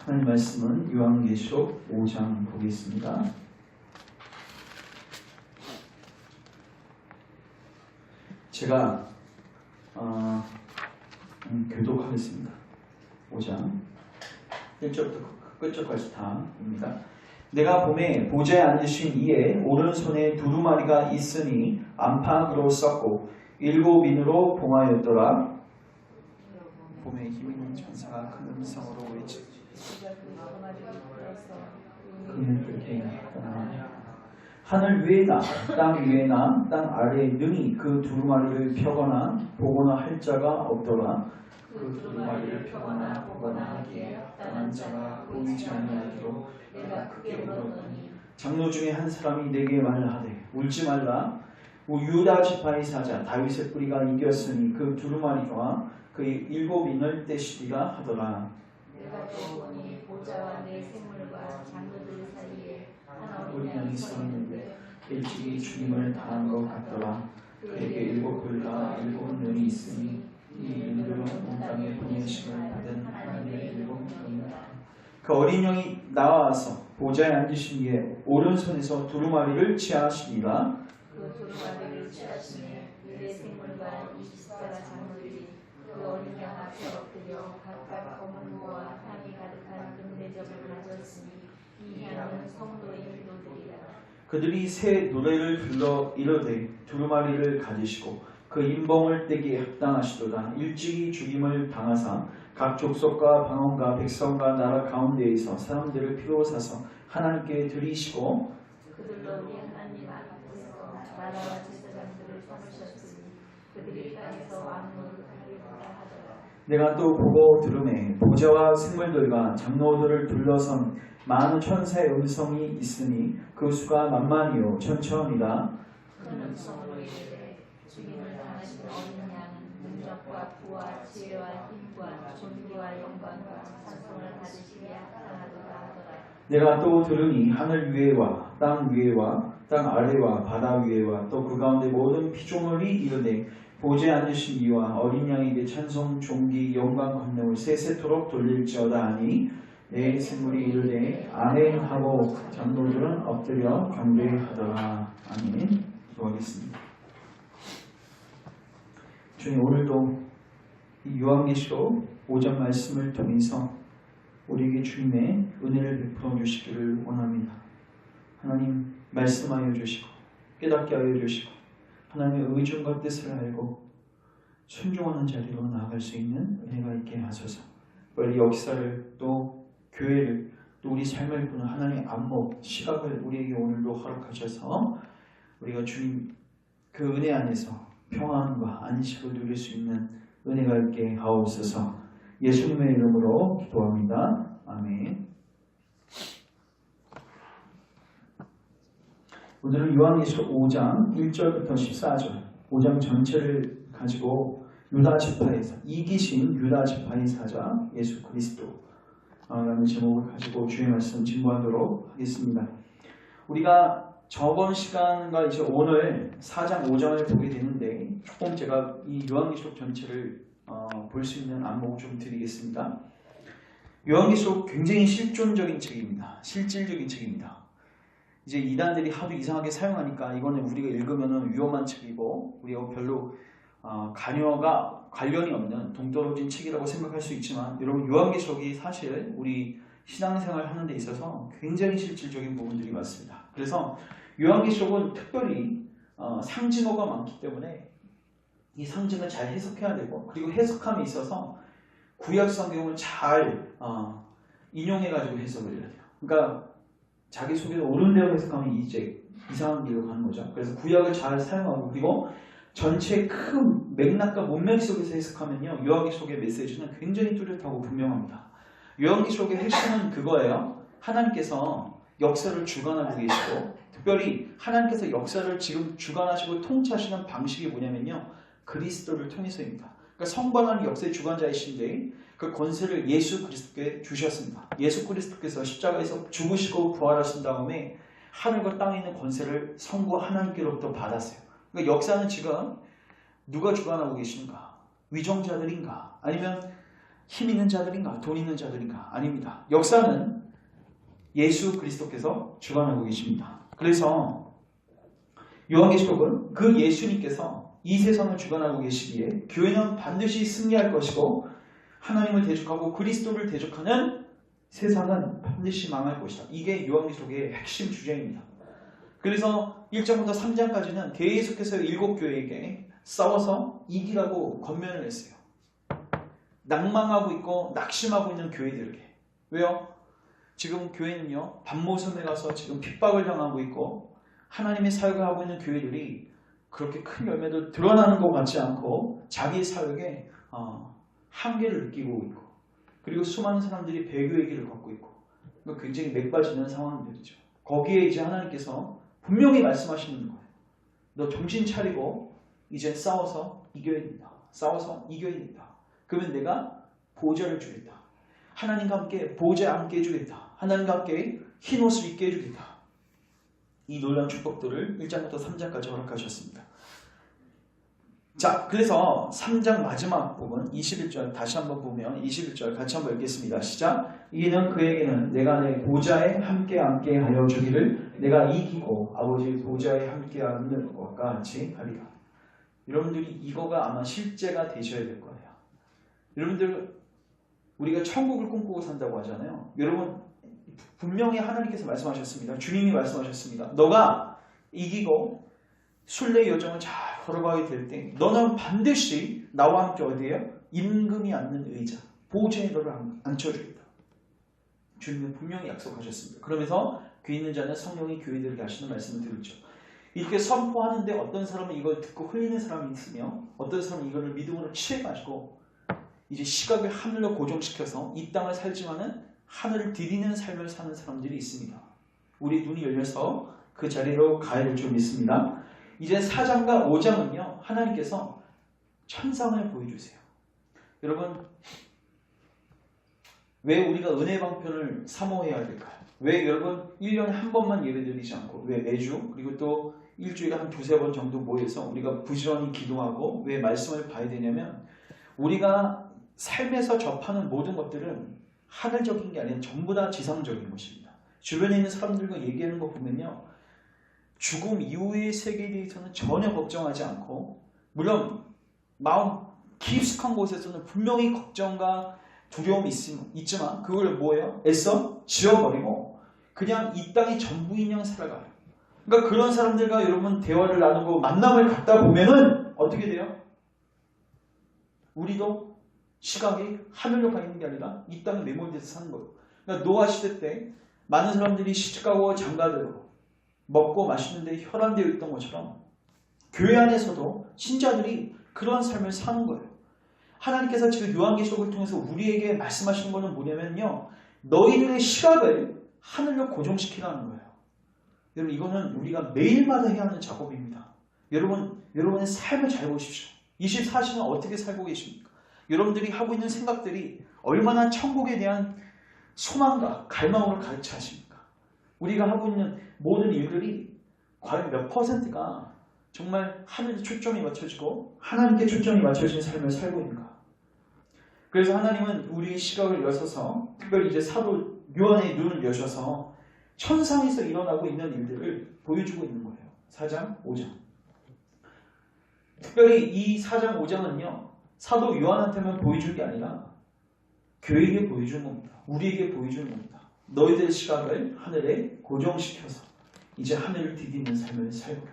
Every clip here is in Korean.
하나님 말씀은 요한계시록 5장 보겠습니다. 제가 교독하겠습니다. 5장 1절부터 끝절까지 다 봅니다. 내가 보매 보좌에 앉으신 이에 오른손에 두루마리가 있으니 안팎으로 썼고 7인으로 봉하였더라. 봄에 힘있는 천사가 큰 음성으로 외치지 그는 그렇게 하늘 위에나 땅 위에나 땅 아래에 능히 그 두루마리를 펴거나 보거나 할 자가 없더라. 그 두루마리를 펴거나 보거나 하기에 합당한 자가 보이지 아니하도록 내가 크게 울었더니 장로 중에 한 사람이 내게 말하되 울지 말라. 유다 지파의 사자 다윗의 뿌리가 이겼으니 그 두루마리와 그의 7인을 떼시리라 하더라. 내가 또 보니 보좌와 내 생물과 장로들 사이에 하나 우리는 있었는데 일찍이 죽임을 당한 것 같더라. 그에게 7뿔과 7눈이 있으니 이 눈들은 온 땅에 보내심을 받은 하나님의 7명이다. 그 어린 영이 나와서 보좌에 앉으신 이에 오른손에서 두루마리를 취하시니라. 그 두루마리를 취하시니 내 생물과 20자가 장로들이 그 어린 양 앞에 엎드려 각각 검은 무와 향이 가득한 금대접을 가졌으니 이 향은 성도의 기도들이라. 그들이 새 노래를 불러 이르되 두루마리를 가지시고 그 인봉을 떼기에 합당하시도다. 일찍이 죽임을 당하사 각 족속과 방언과 백성과 나라 가운데에서 사람들을 피로 사서 하나님께 드리시고 그들로 우리 하나님 앞에서 나라와 제사장들을 삼으셨으니 그들이 땅에서 왕노를 하리로다 하더라. 내가 또 보고 들으매 보좌와 생물들과 장로들을 둘러선 많은 천사의 음성이 있으니 그 수가 만만이요 천천이다. 그는 음성으로 이르되 죽임을 당하신 어린 양은 능력과 부와 지혜와 힘과 존귀와 영광과 찬송을 받으시리야 합당하도다 하더라. 내가 또 들으니 하늘 위에와 땅 위에와 땅 아래와 바다 위에와 또 그 가운데 모든 피조물이 이르되 보좌에 앉으신 이와 어린 양에게 찬송 존귀 영광 권능을 세세토록 돌릴지어다 하니 내 생물이 이르되 아멘 하고 장로들은 엎드려 경배하더라. 아멘. 기도하겠습니다. 주님, 오늘도 이 요한계시록 5장 말씀을 통해서 우리에게 주님의 은혜를 베풀어 주시기를 원합니다. 하나님 말씀하여 주시고 깨닫게 하여 주시고 하나님의 의중과 뜻을 알고 순종하는 자리로 나아갈 수 있는 은혜가 있게 하소서. 빨리 역사를 또 교회를 또 우리 삶을 보는 하나님의 안목, 시각을 우리에게 오늘도 허락하셔서 우리가 주님 그 은혜 안에서 평안과 안식을 누릴 수 있는 은혜가 있게 하옵소서. 예수님의 이름으로 기도합니다. 아멘. 오늘은 요한계시록 5장 1절부터 14절 5장 전체를 가지고 유다 지파에서 이기신 유다 지파의 사자 예수 그리스도 라는 제목을 가지고 주의 말씀 진보하도록 하겠습니다. 우리가 저번 시간과 이제 오늘 4장 5장을 보게 되는데 조금 제가 이 요한계시록 전체를 볼 수 있는 안목을 좀 드리겠습니다. 요한계시록 굉장히 실존적인 책입니다. 실질적인 책입니다. 이제 이단들이 하도 이상하게 사용하니까 이거는 우리가 읽으면 위험한 책이고 우리가 별로 관련이 없는 동떨어진 책이라고 생각할 수 있지만 여러분 요한계시록이 사실 우리 신앙생활 하는 데 있어서 굉장히 실질적인 부분들이 많습니다. 그래서 요한계시록은 특별히 상징어가 많기 때문에 이 상징을 잘 해석해야 되고 그리고 해석함에 있어서 구약 성경을 잘 인용해가지고 해석을 해야 돼요. 그러니까 자기 속에서 옳은 대로 해석하면 이제 이상한 길로 가는 거죠. 그래서 구약을 잘 사용하고 그리고 전체 큰 맥락과 문맥 속에서 해석하면요 요한계시록의 메시지는 굉장히 뚜렷하고 분명합니다. 요한계시록의 핵심은 그거예요. 하나님께서 역사를 주관하고 계시고 특별히 하나님께서 역사를 지금 주관하시고 통치하시는 방식이 뭐냐면요 그리스도를 통해서입니다. 그러니까 성관하는 역사의 주관자이신데 그 권세를 예수 그리스도께 주셨습니다. 예수 그리스도께서 십자가에서 죽으시고 부활하신 다음에 하늘과 땅에 있는 권세를 성부 하나님께로부터 받았어요. 그러니까 역사는 지금 누가 주관하고 계신가? 위정자들인가? 아니면 힘 있는 자들인가? 돈 있는 자들인가? 아닙니다. 역사는 예수 그리스도께서 주관하고 계십니다. 그래서 요한계시록은 그 예수님께서 이 세상을 주관하고 계시기에 교회는 반드시 승리할 것이고 하나님을 대적하고 그리스도를 대적하는 세상은 반드시 망할 것이다. 이게 요한계시록의 핵심 주제입니다. 그래서 1장부터 3장까지는 계속해서 7교회에게 싸워서 이기라고 권면을 했어요. 낭망하고 있고 낙심하고 있는 교회들에게. 왜요? 지금 교회는요, 밤모섬에 가서 지금 핍박을 당하고 있고 하나님의 사역을 하고 있는 교회들이 그렇게 큰 열매도 드러나는 것 같지 않고 자기 사역에 한계를 느끼고 있고, 그리고 수많은 사람들이 배교의 길을 걷고 있고, 굉장히 맥빠지는 상황들이죠. 거기에 이제 하나님께서 분명히 말씀하시는 거예요. 너 정신 차리고 이제 싸워서 이겨야 된다. 싸워서 이겨야 된다. 그러면 내가 보좌를 주겠다. 하나님과 함께 보좌에 앉게 해주겠다. 하나님과 함께 흰 옷을 입게 해주겠다. 이 놀라운 축복들을 1장부터 3장까지 허락하셨습니다. 자, 그래서 3장 마지막 부분 21절 다시 한번 보면 21절 같이 한번 읽겠습니다. 시작. 이는 그에게는 내가 내 보좌에 함께 앉게 하여 주기를 내가 이기고 아버지 보좌에 함께 앉는 것과 같이 하리라. 여러분들이 이거가 아마 실제가 되셔야 될 거예요. 여러분들, 우리가 천국을 꿈꾸고 산다고 하잖아요. 여러분, 분명히 하나님께서 말씀하셨습니다. 주님이 말씀하셨습니다. 너가 이기고 순례의 여정을 잘 걸어가게 될 때 너는 반드시 나와 함께 어디에요? 임금이 앉는 의자, 보좌에 너를 앉혀주겠다. 주님은 분명히 약속하셨습니다. 그러면서 귀 있는 자는 성령이 교회들에게 하시는 말씀을 들었죠. 이렇게 선포하는데 어떤 사람은 이걸 듣고 흘리는 사람이 있으며 어떤 사람은 이거를 믿음으로 취해가지고 이제 시각을 하늘로 고정시켜서 이 땅을 살지만은 하늘을 디디는 삶을 사는 사람들이 있습니다. 우리 눈이 열려서 그 자리로 가야 될 줄 믿습니다. 이제 4장과 5장은요, 하나님께서 천상을 보여주세요. 여러분, 왜 우리가 은혜 방편을 사모해야 될까요? 왜 여러분 1년에 한 번만 예배드리지 않고 왜 매주 그리고 또 일주일에 한 2-3번 정도 모여서 우리가 부지런히 기도하고 왜 말씀을 봐야 되냐면, 우리가 삶에서 접하는 모든 것들은 하늘적인 게 아니라 전부 다 지상적인 것입니다. 주변에 있는 사람들과 얘기하는 거 보면요, 죽음 이후의 세계에 대해서는 전혀 걱정하지 않고, 물론 마음 깊숙한 곳에서는 분명히 걱정과 두려움이 있지만 그걸 뭐예요? 애써 지워버리고 그냥 이 땅이 전부인 양 살아가요. 그러니까 그런 사람들과 여러분 대화를 나누고 만남을 갖다 보면은 어떻게 돼요? 우리도 시각이 하늘로 가 있는 게 아니라 이 땅에 매몰돼서 사는 거예요. 그러니까 노아 시대 때 많은 사람들이 시집가고 장가들고 먹고 마시는데 혈안되어 있던 것처럼 교회 안에서도 신자들이 그런 삶을 사는 거예요. 하나님께서 지금 요한계시록을 통해서 우리에게 말씀하시는 것은 뭐냐면요, 너희들의 시각을 하늘로 고정시키라는 거예요. 여러분, 이거는 우리가 매일마다 해야 하는 작업입니다. 여러분의 삶을 잘 보십시오. 24시간 어떻게 살고 계십니까? 여러분들이 하고 있는 생각들이 얼마나 천국에 대한 소망과 갈망으로 가득 하십니까? 우리가 하고 있는 모든 일들이 과연 몇 %가 정말 하늘에 초점이 맞춰지고 하나님께 초점이 맞춰진 삶을 살고 있는가? 그래서 하나님은 우리의 시각을 여셔서, 특별히 이제 사도 요한의 눈을 여셔서 천상에서 일어나고 있는 일들을 보여주고 있는 거예요. 4장, 5장. 특별히 이 4장, 5장은요, 사도 요한한테만 보여준 게 아니라 교회에게 보여주는 겁니다. 우리에게 보여주는 겁니다. 너희들의 시각을 하늘에 고정시켜서 이제 하늘을 디디는 삶을 살거라.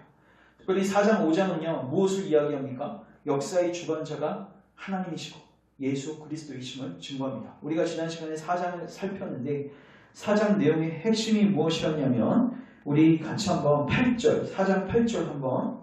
특별히 4장, 5장은요, 무엇을 이야기합니까? 역사의 주관자가 하나님이시고 예수 그리스도이심을 증거합니다. 우리가 지난 시간에 4장을 살폈는데 4장 내용의 핵심이 무엇이었냐면, 우리 같이 한번 8절, 4장 8절 한번,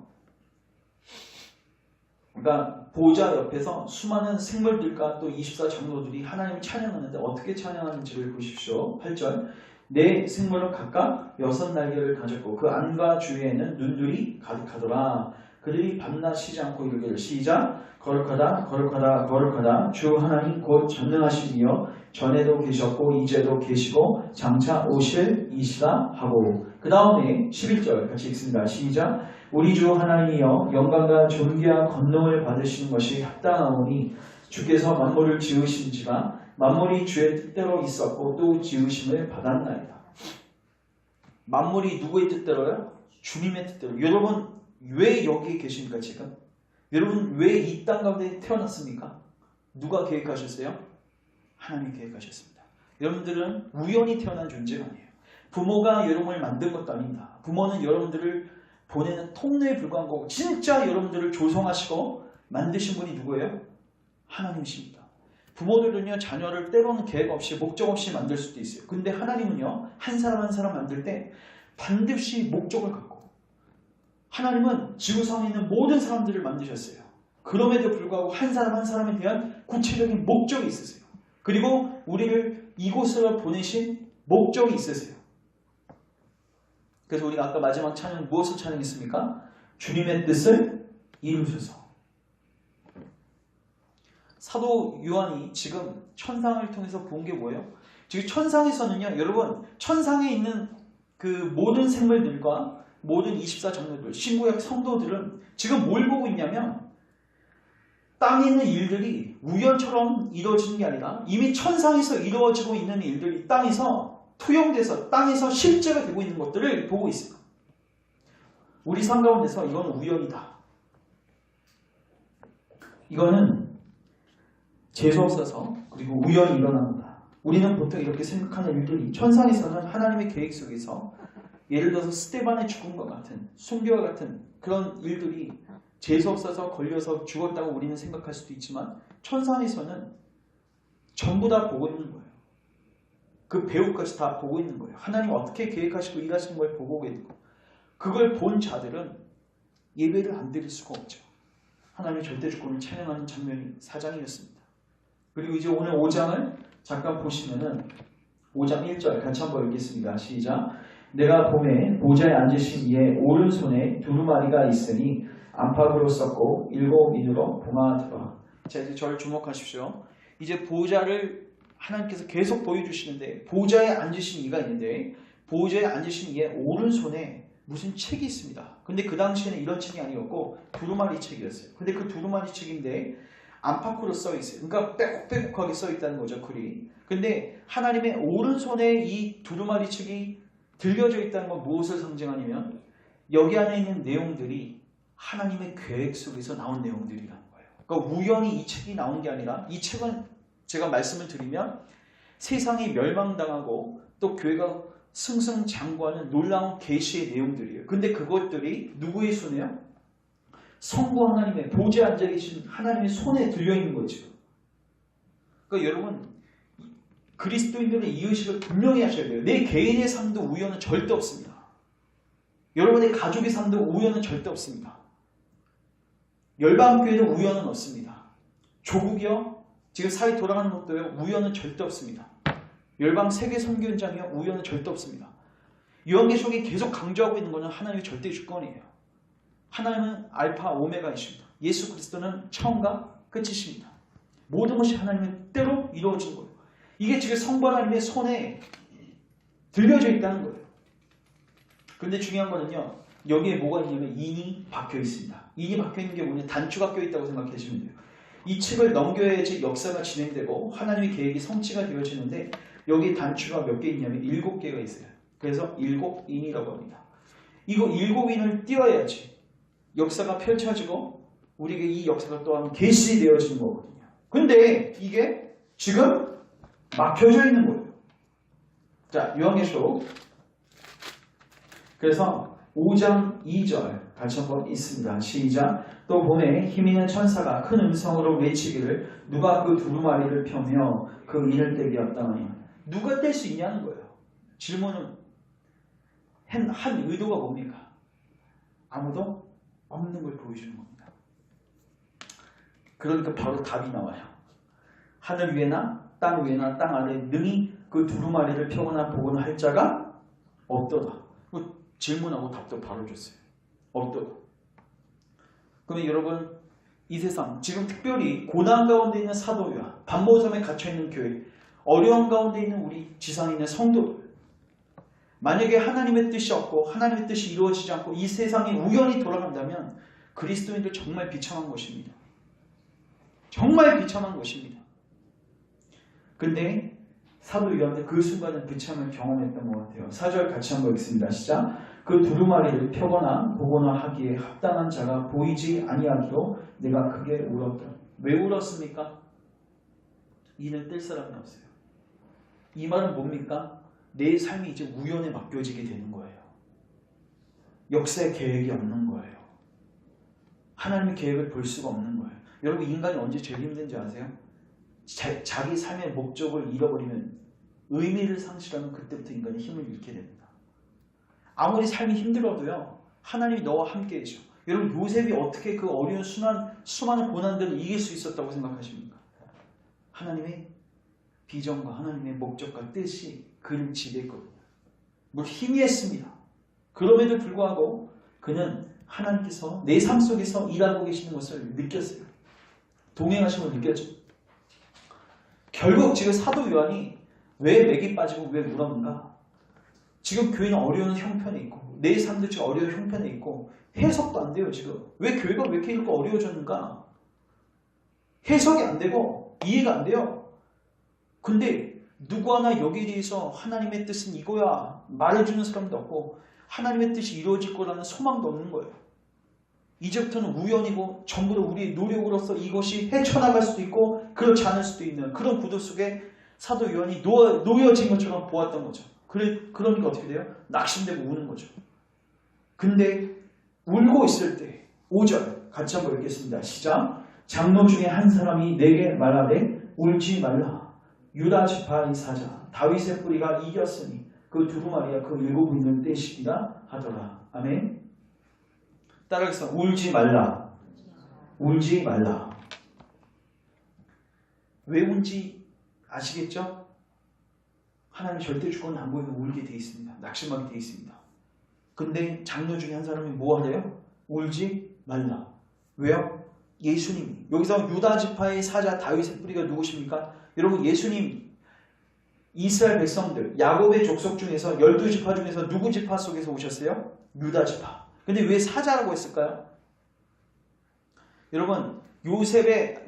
그러니까 보좌 옆에서 수많은 생물들과 또 24장로들이 하나님을 찬양하는데 어떻게 찬양하는지를 보십시오. 8절. 네 생물은 각각 6날개를 가졌고 그 안과 주위에는 눈들이 가득하더라. 그들이 밤낮 쉬지 않고 이르기를, 시작. 거룩하다 거룩하다 거룩하다 주 하나님 곧 전능하시며 전에도 계셨고 이제도 계시고 장차 오실 이시라 하고, 그 다음에 11절 같이 읽습니다. 시작. 우리 주 하나님이여 영광과 존귀와 권능을 받으시는 것이 합당하오니 주께서 만물을 지으신지라 만물이 주의 뜻대로 있었고 또 지으심을 받았나이다. 만물이 누구의 뜻대로요? 주님의 뜻대로. 여러분 왜 여기에 계십니까 지금? 여러분 왜 이 땅 가운데 태어났습니까? 누가 계획하셨어요? 하나님이 계획하셨습니다. 여러분들은 우연히 태어난 존재가 아니에요. 부모가 여러분을 만든 것도 아닙니다. 부모는 여러분들을 보내는 통로에 불과한 거고 진짜 여러분들을 조성하시고 만드신 분이 누구예요? 하나님이십니다. 부모들은요 자녀를 때로는 계획 없이 목적 없이 만들 수도 있어요. 근데 하나님은요 한 사람 한 사람 만들 때 반드시 목적을 갖고 하나님은 지구상에 있는 모든 사람들을 만드셨어요. 그럼에도 불구하고 한 사람 한 사람에 대한 구체적인 목적이 있으세요. 그리고 우리를 이곳으로 보내신 목적이 있으세요. 그래서 우리가 아까 마지막 찬양 무엇을 찬양했습니까? 주님의 뜻을 이루소서. 사도 요한이 지금 천상을 통해서 본 게 뭐예요? 지금 천상에서는요, 여러분, 천상에 있는 그 모든 생물들과 모든 24장로들, 신구약 성도들은 지금 뭘 보고 있냐면 땅에 있는 일들이 우연처럼 이루어지는 게 아니라 이미 천상에서 이루어지고 있는 일들이 땅에서 투영돼서 땅에서 실제가 되고 있는 것들을 보고 있어요. 우리 삶 가운데서 이건 우연이다. 이거는 재수 없어서 그리고 우연히 일어납니다. 우리는 보통 이렇게 생각하는 일들이 천상에서는 하나님의 계획 속에서 예를 들어서 스테반의 죽음과 같은 순교와 같은 그런 일들이 재수 없어서 걸려서 죽었다고 우리는 생각할 수도 있지만 천상에서는 전부 다 보고 있는 거예요. 그 배후까지 다 보고 있는 거예요. 하나님 어떻게 계획하시고 일하시는 걸 보고 있는 거예요. 그걸 본 자들은 예배를 안 드릴 수가 없죠. 하나님의 절대 주권을 찬양하는 장면이 4장이었습니다. 그리고 이제 오늘 5장을 잠깐 보시면은 5장 1절 같이 한번 읽겠습니다. 시작. 내가 봄에 보좌에 앉으신 이의 오른손에 두루마리가 있으니 안팎으로 썼고 7인으로 봉하더라. 자, 이제 저를 주목하십시오. 이제 보좌를 하나님께서 계속 보여주시는데 보좌에 앉으신 이가 있는데 보좌에 앉으신 이의 오른손에 무슨 책이 있습니다. 근데 그 당시에는 이런 책이 아니었고 두루마리 책이었어요. 근데 그 두루마리 책인데 안팎으로 써 있어요. 그러니까 빼곡빼곡하게 써 있다는 거죠, 글이. 근데 하나님의 오른손에 이 두루마리 책이 들려져 있다는 건 무엇을 상징하냐면 여기 안에 있는 내용들이 하나님의 계획 속에서 나온 내용들이라는 거예요. 그러니까 우연히 이 책이 나온 게 아니라 이 책은 제가 말씀을 드리면 세상이 멸망당하고 또 교회가 승승장구하는 놀라운 계시의 내용들이에요. 근데 그것들이 누구의 손에요? 성부 하나님의 보좌에 앉아 계신 하나님의 손에 들려있는 거죠. 그러니까 여러분 그리스도인들의 이 의식을 분명히 하셔야 돼요. 내 개인의 삶도 우연은 절대 없습니다. 여러분의 가족의 삶도 우연은 절대 없습니다. 열방교회도 우연은 없습니다. 조국이요 지금 사회 돌아가는 것도요 우연은 절대 없습니다. 열방 세계 선교 현장이요 우연은 절대 없습니다. 요한계시록이 계속 강조하고 있는 것은 하나님의 절대 주권이에요. 하나님은 알파 오메가이십니다. 예수 그리스도는 처음과 끝이십니다. 모든 것이 하나님의 때로 이루어진 거예요. 이게 지금 성부 하나님의 손에 들려져 있다는 거예요. 그런데 중요한 거는요. 여기에 뭐가 있냐면 인이 박혀 있습니다. 인이 박혀 있는 게 뭐냐? 단추가 껴 있다고 생각하시면 돼요. 이 책을 넘겨야지 역사가 진행되고 하나님의 계획이 성취가 되어지는데 여기 단추가 몇 개 있냐면 7개가 있어요. 그래서 7인이라고 합니다. 이거 7인을 띄워야지 역사가 펼쳐지고 우리에게 이 역사가 또한 계시되어지는 거거든요. 근데 이게 지금 막혀져 있는 거예요. 자, 요한계시록 그래서 5장 2절 같이 한번 있습니다. 시작. 또 봄에 힘있는 천사가 큰 음성으로 외치기를 누가 그 두루마리를 펴며 그 인을 떼게 합당하냐. 누가 뗄 수 있냐는 거예요. 질문은 한 의도가 뭡니까? 아무도 없는 걸 보여주는 겁니다. 그러니까 바로 답이 나와요. 하늘 위에나 땅 위에나 땅 아래 능히 그 두루마리를 펴거나 보거나 할 자가 없도다. 질문하고 답도 바로 줬어요. 없도다. 그러면 여러분 이 세상 지금 특별히 고난 가운데 있는 사도와 반모섬에 갇혀있는 교회 어려움 가운데 있는 우리 지상에 있는 성도들 만약에 하나님의 뜻이 없고 하나님의 뜻이 이루어지지 않고 이 세상이 우연히 돌아간다면 그리스도인들 정말 비참한 것입니다. 정말 비참한 것입니다. 근데 사도 요한은 그 순간에 비참을 경험했던 것 같아요. 4절 같이 한번 읽습니다. 시작. 그 두루마리를 펴거나 보거나 하기에 합당한 자가 보이지 아니하기로 내가 크게 울었다. 왜 울었습니까? 이는 뜰 사람이 없어요. 이 말은 뭡니까? 내 삶이 이제 우연에 맡겨지게 되는 거예요. 역사의 계획이 없는 거예요. 하나님의 계획을 볼 수가 없는 거예요. 여러분, 인간이 언제 제일 힘든지 아세요? 자기 삶의 목적을 잃어버리면, 의미를 상실하면 그때부터 인간이 힘을 잃게 됩니다. 아무리 삶이 힘들어도요, 하나님이 너와 함께 계셔. 여러분, 요셉이 어떻게 그 어려운 수많은 고난들을 이길 수 있었다고 생각하십니까? 하나님의 비전과 하나님의 목적과 뜻이 그를 지배했거든요. 물론 희미했습니다. 그럼에도 불구하고 그는 하나님께서 내 삶 속에서 일하고 계시는 것을 느꼈어요. 동행하심을 느꼈죠. 결국 지금 사도 요한이 왜 맥이 빠지고 왜 울었는가? 지금 교회는 어려운 형편에 있고 내 삶도 지금 어려운 형편에 있고 해석도 안 돼요. 지금 왜 교회가 왜 이렇게 이렇게 어려워졌는가? 해석이 안 되고 이해가 안 돼요. 근데 누구 하나 여기에 대해서 하나님의 뜻은 이거야 말해주는 사람도 없고 하나님의 뜻이 이루어질 거라는 소망도 없는 거예요. 이제부터는 우연이고 전부 다 우리의 노력으로서 이것이 헤쳐나갈 수도 있고 그렇지 않을 수도 있는 그런 구도 속에 사도 요한이 놓여진 것처럼 보았던 거죠. 그러니까 어떻게 돼요? 낙심되고 우는 거죠. 근데 울고 있을 때 5절 같이 한번 읽겠습니다. 시작. 장로 중에 한 사람이 내게 말하되 울지 말라. 유다 지파의 사자 다윗의 뿌리가 이겼으니 그 두루마리가 그 일곱 있는 떼시기라 하더라. 아멘. 따라서 울지 말라. 울지 말라. 왜 운지 아시겠죠? 하나님 절대 주권은 안 보이면 울게 돼 있습니다. 낙심하게 돼 있습니다. 근데 장로 중에 한 사람이 뭐 하래요? 울지 말라. 왜요? 예수님이. 여기서 유다 지파의 사자 다윗의 뿌리가 누구십니까? 여러분, 예수님 이스라엘 백성들 야곱의 족속 중에서 12지파 중에서 누구 지파 속에서 오셨어요? 유다 지파. 근데 왜 사자라고 했을까요? 여러분, 요셉의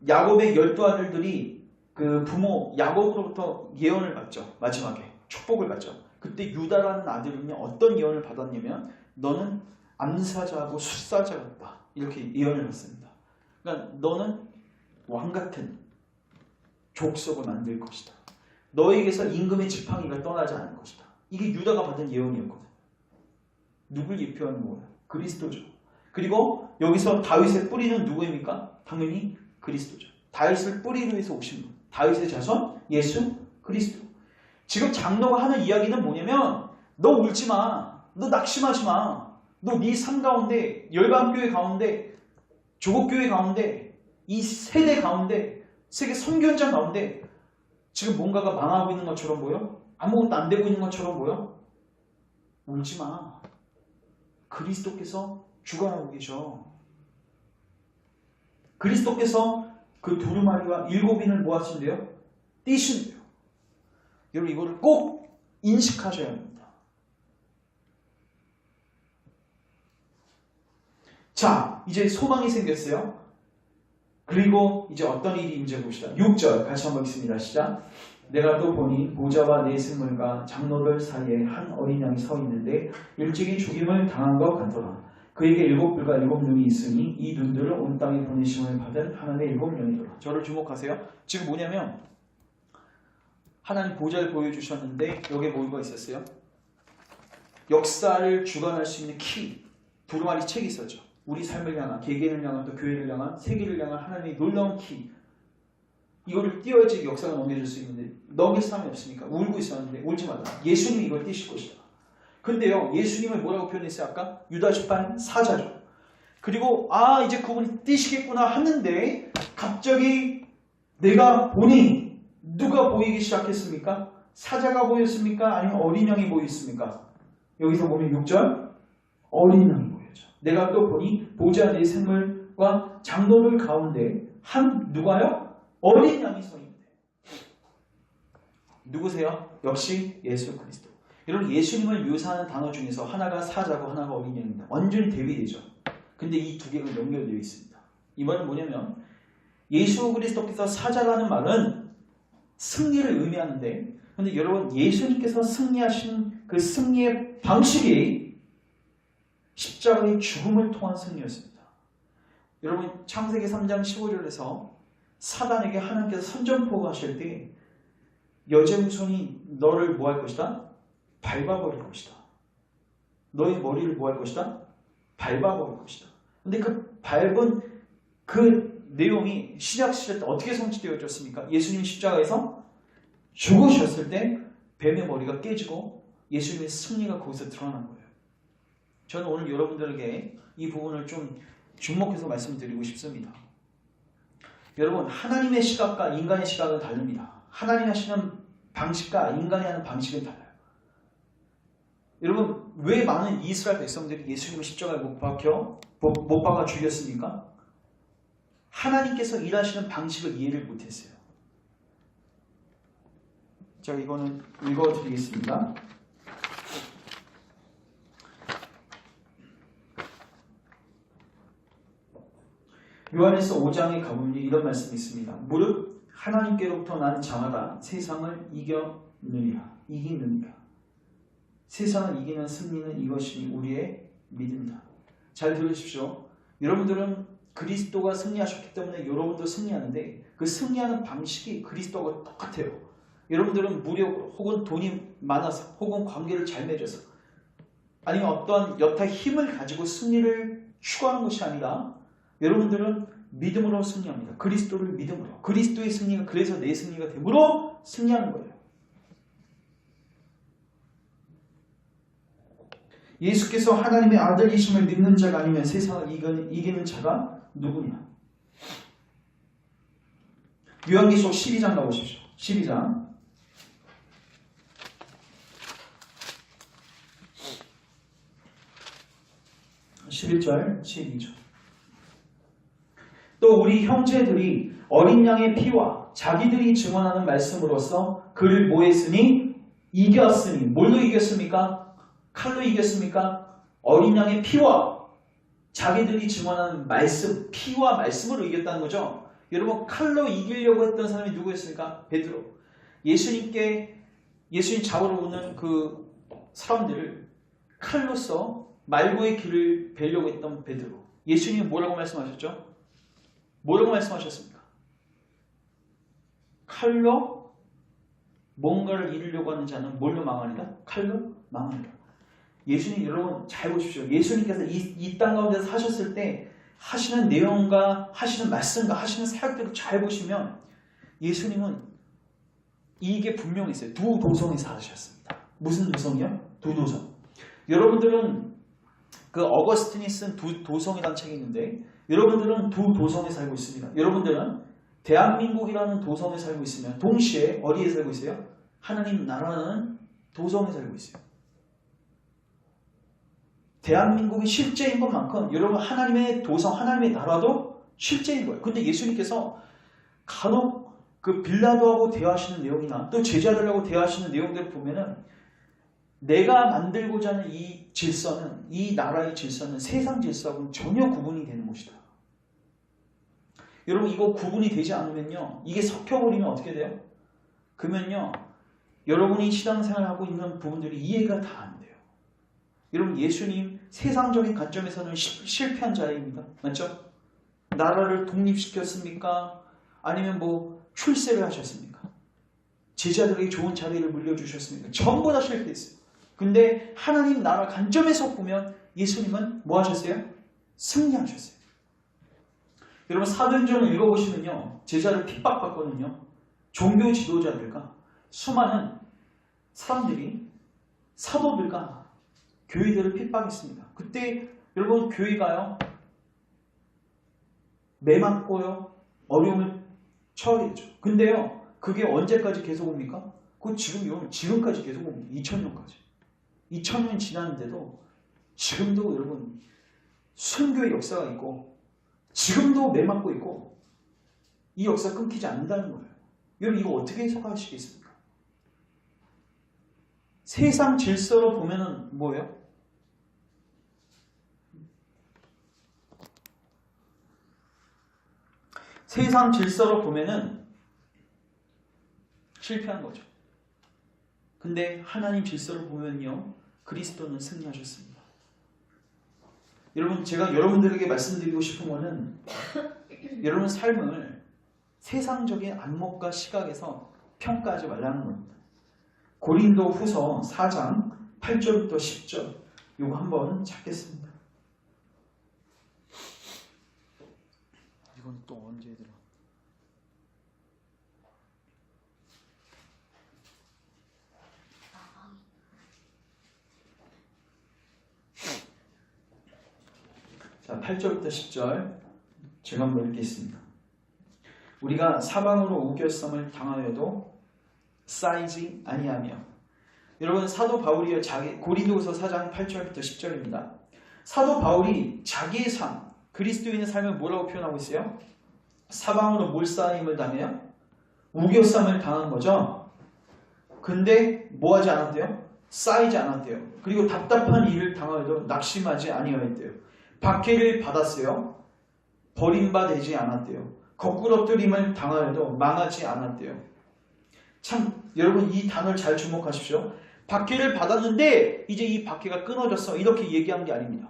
야곱의 12아들들이 그 부모 야곱으로부터 예언을 받죠. 마지막에 축복을 받죠. 그때 유다라는 아들은요, 어떤 예언을 받았냐면 너는 암사자하고 숫사자 같다. 이렇게 예언을 받습니다. 그러니까 너는 왕같은 족속을 만들 것이다. 너에게서 임금의 지팡이가 떠나지 않을 것이다. 이게 유다가 받은 예언이었거든. 누굴 예표하는 거예요? 그리스도죠. 그리고 여기서 다윗의 뿌리는 누구입니까? 당연히 그리스도죠. 다윗을 뿌리로 해서 오신 분. 다윗의 자손 예수 그리스도. 지금 장로가 하는 이야기는 뭐냐면 너 울지 마. 너 낙심하지 마. 너 네 삶 가운데 열방교회 가운데 조국교회 가운데 이 세대 가운데 세계 선교현장 가운데 지금 뭔가가 망하고 있는 것처럼 보여? 아무것도 안 되고 있는 것처럼 보여? 울지 마. 그리스도께서 주관하고 계셔. 그리스도께서 그 두루마리와 7인을 모아신대요. 띄신대요. 여러분, 이거를 꼭 인식하셔야 합니다. 자, 이제 소망이 생겼어요. 그리고 이제 어떤 일이 임재 봅시다. 6절 같이 한번 읽습니다. 시작. 내가 또 보니 보좌와 네 생물과 장로들 사이에 한 어린 양이 서 있는데 일찍이 죽임을 당한 것 같더라. 그에게 7뿔과 7눈이 있으니 이 눈들을 온 땅에 보내심을 받은 하나님의 7영이더라. 저를 주목하세요. 지금 뭐냐면 하나님 보좌를 보여주셨는데 여기에 뭐가 있었어요? 역사를 주관할 수 있는 키, 두루마리 책이 있었죠. 우리 삶을 향한, 개개인을 향한, 또 교회를 향한, 세계를 향한 하나님의 놀라운 키. 이거를 띄워야지 역사가 넘겨질 수 있는데 넘길 사람이 없으니까 울고 있었는데 울지 말라. 예수님이 이걸 띄실 것이다. 근데요, 예수님을 뭐라고 표현했어요? 아까 유다 지파의 사자죠. 그리고 이제 그분이 띄시겠구나 하는데 갑자기 내가 보니 누가 보이기 시작했습니까? 사자가 보였습니까? 아니면 어린 양이 보였습니까? 여기서 보면 6절 어린 양이 보여져. 내가 또 보니 보좌 네 생물과 장로들 가운데 한 누가요? 어린 양이 서 있는데 누구세요? 역시 예수 그리스도. 여러분, 예수님을 묘사하는 단어 중에서 하나가 사자고 하나가 어린 양입니다. 완전히 대비되죠. 근데 이 두 개가 연결되어 있습니다. 이 말은 뭐냐면 예수 그리스도께서 사자라는 말은 승리를 의미하는데, 근데 여러분 예수님께서 승리하신 그 승리의 방식이 십자가의 죽음을 통한 승리였습니다. 여러분 창세기 3장 15절에서 사단에게 하나님께서 선전포고 하실 때 여제무손이 너를 뭐 할 것이다? 밟아버릴 것이다. 너의 머리를 뭐 할 것이다? 밟아버릴 것이다. 근데 그 밟은 그 내용이 신약 시대 때 어떻게 성취되어졌습니까? 예수님 십자가에서 죽으셨을 때 뱀의 머리가 깨지고 예수님의 승리가 거기서 드러난 거예요. 저는 오늘 여러분들에게 이 부분을 좀 주목해서 말씀드리고 싶습니다. 여러분 하나님의 시각과 인간의 시각은 다릅니다. 하나님이 하시는 방식과 인간이 하는 방식은 달라요. 여러분 왜 많은 이스라엘 백성들이 예수님을 십자가에 못 박아 죽였습니까? 하나님께서 일하시는 방식을 이해를 못했어요. 자, 이거는 읽어드리겠습니다. 요한에서 5장에 가보면 이런 말씀이 있습니다. 무릇 하나님께로부터 난 자마다 세상을 이기느니라. 세상을 이기는 승리는 이것이 우리의 믿음이다. 잘 들으십시오. 여러분들은 그리스도가 승리하셨기 때문에 여러분도 승리하는데 그 승리하는 방식이 그리스도와 똑같아요. 여러분들은 무력으로 혹은 돈이 많아서 혹은 관계를 잘 맺어서 아니면 어떤 여타 힘을 가지고 승리를 추구하는 것이 아니라 여러분들은 믿음으로 승리합니다. 그리스도를 믿음으로. 그리스도의 승리가 그래서 내 승리가 됨으로 승리하는 거예요. 예수께서 하나님의 아들이심을 믿는 자가 아니면 세상을 이기는 자가 누구냐? 요한계시록 12장 가보십시오. 12장 11절 12절. 또 우리 형제들이 어린 양의 피와 자기들이 증언하는 말씀으로써 그를 뭐 했으니? 이겼으니. 뭘로 이겼습니까? 칼로 이겼습니까? 어린 양의 피와 자기들이 증언하는 말씀, 피와 말씀으로 이겼다는 거죠. 여러분 칼로 이기려고 했던 사람이 누구였습니까? 베드로. 예수님 잡으러 오는 그 사람들을 칼로써 말고의 길을 베려고 했던 베드로. 예수님은 뭐라고 말씀하셨죠? 뭐라고 말씀하셨습니까? 칼로 뭔가를 이루려고 하는 자는 뭘로 망하리라? 칼로 망하리라. 예수님 여러분 잘 보십시오. 예수님께서 이 땅 가운데서 사셨을 때 하시는 내용과 하시는 말씀과 하시는 사역들을 잘 보시면 예수님은 이게 분명히 있어요. 두 도성에서 사셨습니다. 무슨 도성이요? 두 도성. 여러분들은 그 어거스틴이 쓴 두 도성이라는 책이 있는데 여러분들은 두 도성에 살고 있습니다. 여러분들은 대한민국이라는 도성에 살고 있으면 동시에 어디에 살고 있어요? 하나님 나라는 도성에 살고 있어요. 대한민국이 실제인 것만큼 여러분 하나님의 도성, 하나님의 나라도 실제인 거예요. 근데 예수님께서 간혹 그 빌라도하고 대화하시는 내용이나 또 제자들하고 대화하시는 내용들을 보면은 내가 만들고자 하는 이 질서는, 이 나라의 질서는 세상 질서하고는 전혀 구분이 되는 것이다. 여러분 이거 구분이 되지 않으면요, 이게 섞여버리면 어떻게 돼요? 그러면요 여러분이 신앙생활하고 있는 부분들이 이해가 다 안 돼요. 여러분 예수님 세상적인 관점에서는 실패한 자입니다. 맞죠? 나라를 독립시켰습니까? 아니면 뭐 출세를 하셨습니까? 제자들에게 좋은 자리를 물려주셨습니까? 전부 다 실패했어요. 근데 하나님 나라 관점에서 보면 예수님은 뭐 하셨어요? 승리하셨어요. 여러분 사도행전을 읽어보시면요, 제자를 핍박받거든요. 종교 지도자들과 수많은 사람들이 사도들과 교회들을 핍박했습니다. 그때 여러분 교회가요 매맞고요 어려움을 처하겠죠. 근데요 그게 언제까지 계속 옵니까? 그거 지금까지 계속 옵니다. 2000년까지. 2000년 지났는데도 지금도 여러분 순교의 역사가 있고 지금도 매맞고 있고 이 역사가 끊기지 않는다는 거예요. 여러분 이거 어떻게 해석하시겠습니까? 세상 질서로 보면은 뭐예요? 세상 질서로 보면은 실패한 거죠. 근데 하나님 질서를 보면요, 그리스도는 승리하셨습니다. 여러분, 제가 여러분들에게 말씀드리고 싶은 거는 여러분 삶을 세상적인 안목과 시각에서 평가하지 말라는 겁니다. 고린도 후서 4장 8절부터 10절 이거 한번 찾겠습니다. 이건 또 언제 들어? 자, 8절부터 10절 제가 한번 읽겠습니다. 우리가 사방으로 우겨쌈을 당하여도 쌓이지 아니하며. 여러분, 사도 바울이요, 고린도후서 4장 8절부터 10절입니다. 사도 바울이 자기의 삶, 그리스도인의 삶을 뭐라고 표현하고 있어요? 사방으로 몰싸임을 당해요? 우겨쌈을 당한 거죠. 근데 뭐 하지 않았대요? 쌓이지 않았대요. 그리고 답답한 일을 당하여도 낙심하지 아니하였대요. 박해를 받았어요. 버림받지 않았대요. 거꾸러뜨림을 당하여도 망하지 않았대요. 참, 여러분 이 단어를 잘 주목하십시오. 박해를 받았는데 이제 이 박해가 끊어졌어, 이렇게 얘기한 게 아닙니다.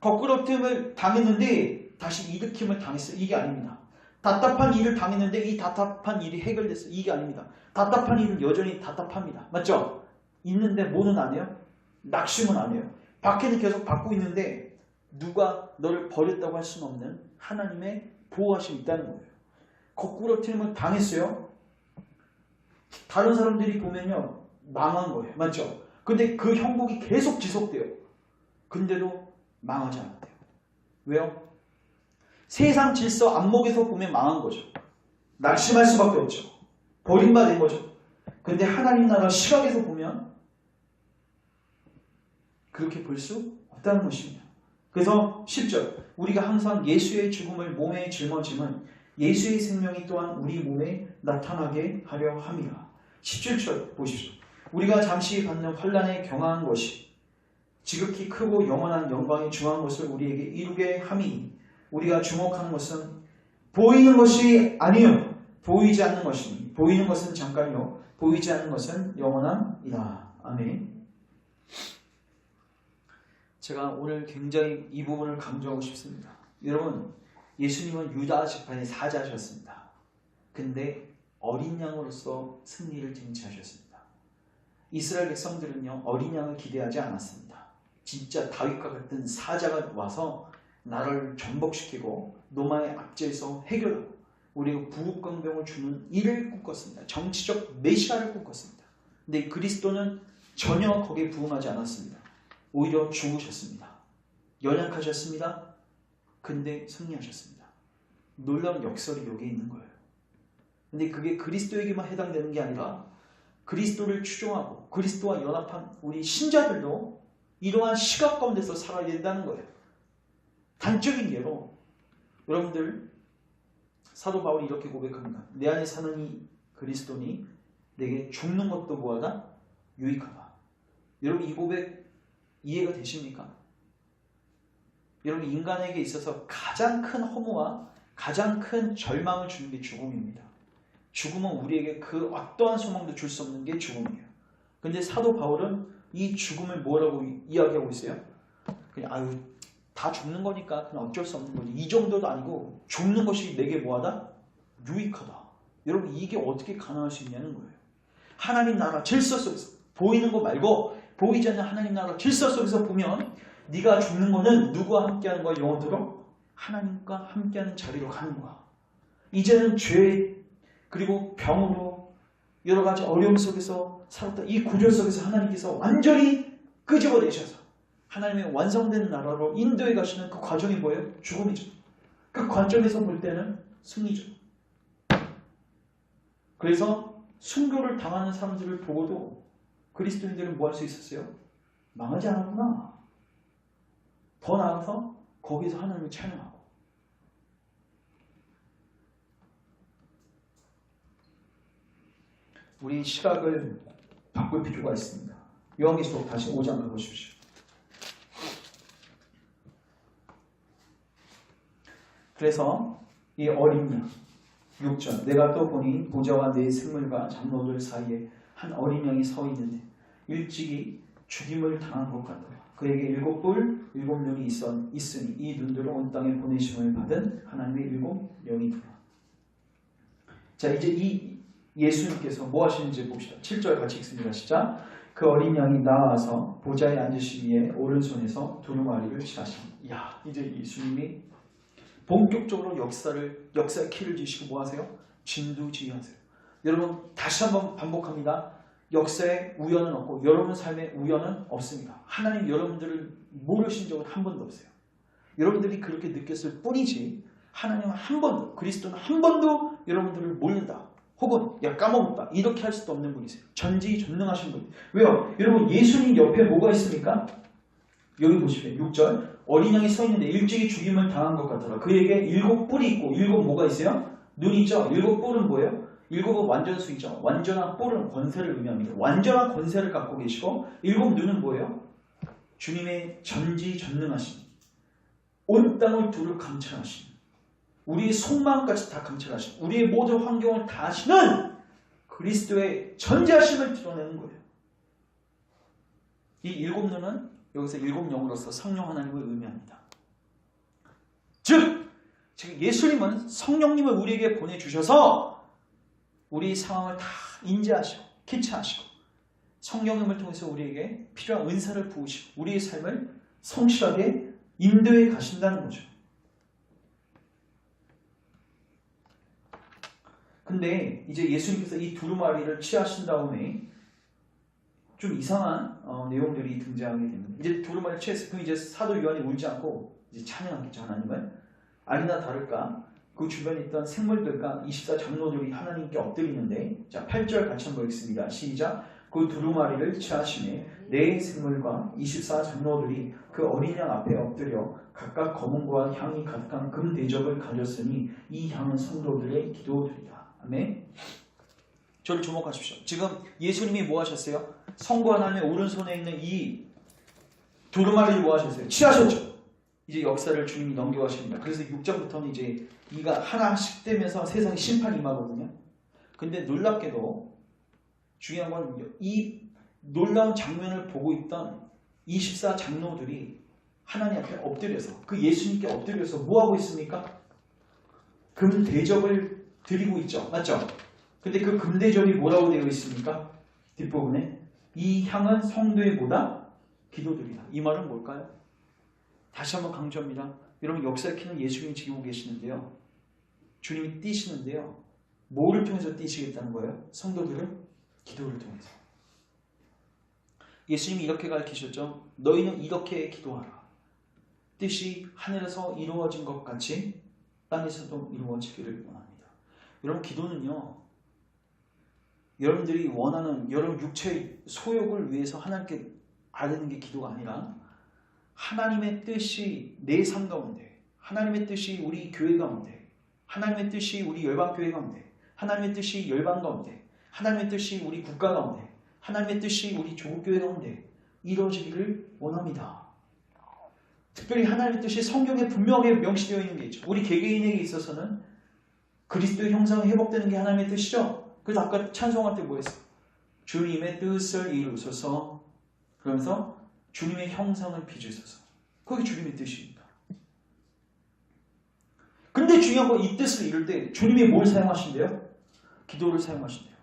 거꾸러뜨림을 당했는데 다시 일으킴을 당했어, 이게 아닙니다. 답답한 일을 당했는데 이 답답한 일이 해결됐어, 이게 아닙니다. 답답한 일은 여전히 답답합니다. 맞죠? 있는데 뭐는 안 해요? 낙심은 안 해요. 박해는 계속 받고 있는데 누가 너를 버렸다고 할 수는 없는 하나님의 보호하심이 있다는 거예요. 거꾸러뜨림을 당했어요. 다른 사람들이 보면요, 망한 거예요. 맞죠? 근데 그 형국이 계속 지속돼요. 근데도 망하지 않았대요. 왜요? 세상 질서 안목에서 보면 망한 거죠. 낙심할 수밖에 없죠. 버림받은 거죠. 근데 하나님 나라 시각에서 보면 그렇게 볼 수 없다는 것입니다. 그래서 10절, 우리가 항상 예수의 죽음을 몸에 짊어짐은 예수의 생명이 또한 우리 몸에 나타나게 하려 함이라. 17절 보십시오. 우리가 잠시 받는 환난에 경화한 것이 지극히 크고 영원한 영광에 중한 것을 우리에게 이루게 함이, 우리가 주목하는 것은 보이는 것이 아니요 보이지 않는 것이니, 보이는 것은 잠깐요 보이지 않는 것은 영원함이다. 아멘. 제가 오늘 굉장히 이 부분을 강조하고 싶습니다. 여러분, 예수님은 유다 지파의 사자셨습니다. 근데 어린 양으로서 승리를 쟁취하셨습니다. 이스라엘 백성들은요, 어린 양을 기대하지 않았습니다. 진짜 다윗과 같은 사자가 와서 나라를 전복시키고 노마의 압제에서 해결하고 우리가 부국강병을 주는 일을 꿈꿨습니다. 정치적 메시아를 꿈꿨습니다. 근데 그리스도는 전혀 거기에 부응하지 않았습니다. 오히려 죽으셨습니다. 연약하셨습니다. 근데 승리하셨습니다. 놀라운 역설이 여기에 있는 거예요. 근데 그게 그리스도에게만 해당되는 게 아니라 그리스도를 추종하고 그리스도와 연합한 우리 신자들도 이러한 시각 가운데서 살아야 된다는 거예요. 단적인 예로 여러분들, 사도 바울이 이렇게 고백합니다. 내 안에 사는 이 그리스도니 내게 죽는 것도 뭐하다? 유익하다. 여러분, 이 고백 이해가 되십니까? 여러분, 인간에게 있어서 가장 큰 허무와 가장 큰 절망을 주는 게 죽음입니다. 죽음은 우리에게 그 어떠한 소망도 줄 수 없는 게 죽음이에요. 근데 사도 바울은 이 죽음을 뭐라고 이야기하고 있어요? 그냥 다 죽는 거니까 그냥 어쩔 수 없는 거지, 이 정도도 아니고 죽는 것이 내게 뭐하다? 유익하다. 여러분, 이게 어떻게 가능할 수 있냐는 거예요. 하나님 나라 질서 속에서, 보이는 거 말고 보이지 않는 하나님 나라 질서 속에서 보면 네가 죽는 거는 누구와 함께하는 거야? 영원토록 하나님과 함께하는 자리로 가는 거야. 이제는 죄 그리고 병으로 여러 가지 어려움 속에서 살았다. 이 구조 속에서 하나님께서 완전히 끄집어내셔서 하나님의 완성된 나라로 인도해 가시는 그 과정이 뭐예요? 죽음이죠. 그 관점에서 볼 때는 승리죠. 그래서 순교를 당하는 사람들을 보고도 그리스도인들은 뭐 할 수 있었어요? 망하지 않았구나. 더 나아가서 거기서 하나님을 찬양하고. 우리 시각을 바꿀 필요가 있습니다. 요한계시록 다시 5장 가보십시오. 그래서 이 어린 양 6절 내가 또 보니 보좌와 네 생물과 장로들 사이에 한 어린 양이 서 있는데 일찍이 죽임을 당한 것 같더라. 그에게 7뿔 7눈이 있으니 이 눈들은 온 땅에 보내심을 받은 하나님의 7영이더라. 자, 이제 이 예수님께서 뭐 하시는지 봅시다. 7절 같이 읽습니다. 시작. 그 어린 양이 나와서 보좌에 앉으신 위에 오른손에서 두루마리를 취하시니. 이야, 이제 예수님이 본격적으로 역사의 키를 쥐시고 뭐 하세요? 진두지휘하세요. 여러분 다시 한번 반복합니다. 역사에 우연은 없고 여러분 삶에 우연은 없습니다. 하나님 여러분들을 모르신 적은 한 번도 없어요. 여러분들이 그렇게 느꼈을 뿐이지 하나님은 한 번도, 그리스도는 한 번도 여러분들을 모른다 혹은 야 까먹었다 이렇게 할 수도 없는 분이세요. 전지전능하신 분. 왜요? 여러분 예수님 옆에 뭐가 있습니까? 여기 보십시오. 6절 어린 양이 서 있는데 일찍이 죽임을 당한 것 같더라. 그에게 7뿔이 있고 7 뭐가 있어요? 눈 있죠? 7뿔은 뭐예요? 7은 완전수이죠. 완전한 뿔은 권세를 의미합니다. 완전한 권세를 갖고 계시고 7 눈은 뭐예요? 주님의 전지전능하신 온 땅을 두루 감찰하신 우리의 속마음까지 다 감찰하신 우리의 모든 환경을 다 아시는 그리스도의 전지하심을 드러내는 거예요. 이 7 눈은 여기서 7영으로서 성령 하나님을 의미합니다. 즉 지금 예수님은 성령님을 우리에게 보내주셔서 우리 상황을 다 인지하시고 캐치하시고 성령님을 통해서 우리에게 필요한 은사를 부으시고 우리의 삶을 성실하게 인도해 가신다는 거죠. 근데 이제 예수님께서 이 두루마리를 취하신 다음에 좀 이상한 내용들이 등장하게 됩니다. 이제 두루마리를 취했을 때 이제 사도 요한이 울지 않고 이제 찬양하겠죠. 하나님을. 아니나 다를까 그 주변에 있던 생물들과 24 장로들이 하나님께 엎드리는데 자 8절 같이 한번 읽습니다. 시작. 그 두루마리를 취하시매 네 생물과 24 장로들이 그 어린 양 앞에 엎드려 각각 검은과 향이 가득한 금 대접을 가졌으니 이 향은 성도들의 기도들이다. 아멘. 저를 주목하십시오. 지금 예수님이 뭐 하셨어요? 성부 하나님의 오른손에 있는 이 두루마리를 뭐 하셨어요? 취하셨죠. 이제 역사를 주님이 넘겨가십니다. 그래서 6절부터는 이제 이가 하나씩 되면서 세상에 심판이 임하거든요. 근데 놀랍게도 중요한 건 이 놀라운 장면을 보고 있던 24 장로들이 하나님 앞에 엎드려서 그 예수님께 엎드려서 뭐 하고 있습니까? 금 대접을 드리고 있죠. 맞죠? 근데 그 금 대접이 뭐라고 되어 있습니까? 뒷부분에 이 향은 성도의 뭐다? 기도들이다. 이 말은 뭘까요? 다시 한번 강조합니다. 여러분 역사의 키는 예수님이 지키고 계시는데요. 주님이 뛰시는데요. 뭐를 통해서 뛰시겠다는 거예요? 성도들을 기도를 통해서. 예수님이 이렇게 가르치셨죠. 너희는 이렇게 기도하라. 뜻이 하늘에서 이루어진 것 같이 땅에서도 이루어지기를 원합니다. 여러분 기도는요. 여러분들이 원하는 여러분 육체의 소욕을 위해서 하나님께 아뢰는 게 기도가 아니라 하나님의 뜻이 내 삶 가운데 하나님의 뜻이 우리 교회 가운데 하나님의 뜻이 우리 열방교회 가운데 하나님의 뜻이 열방 가운데 하나님의 뜻이 우리 국가 가운데 하나님의 뜻이 우리 조국교회 가운데 이루어지기를 원합니다. 특별히 하나님의 뜻이 성경에 분명하게 명시되어 있는 게 있죠. 우리 개개인에게 있어서는 그리스도의 형상이 회복되는 게 하나님의 뜻이죠. 그래서 아까 찬송할 때 뭐 했어요? 주님의 뜻을 이루소서 그러면서 주님의 형상을 빚으소서. 그게 주님의 뜻입니다. 근데 중요한 건 이 뜻을 이룰 때 주님이 뭘 사용하신대요? 기도를 사용하신대요.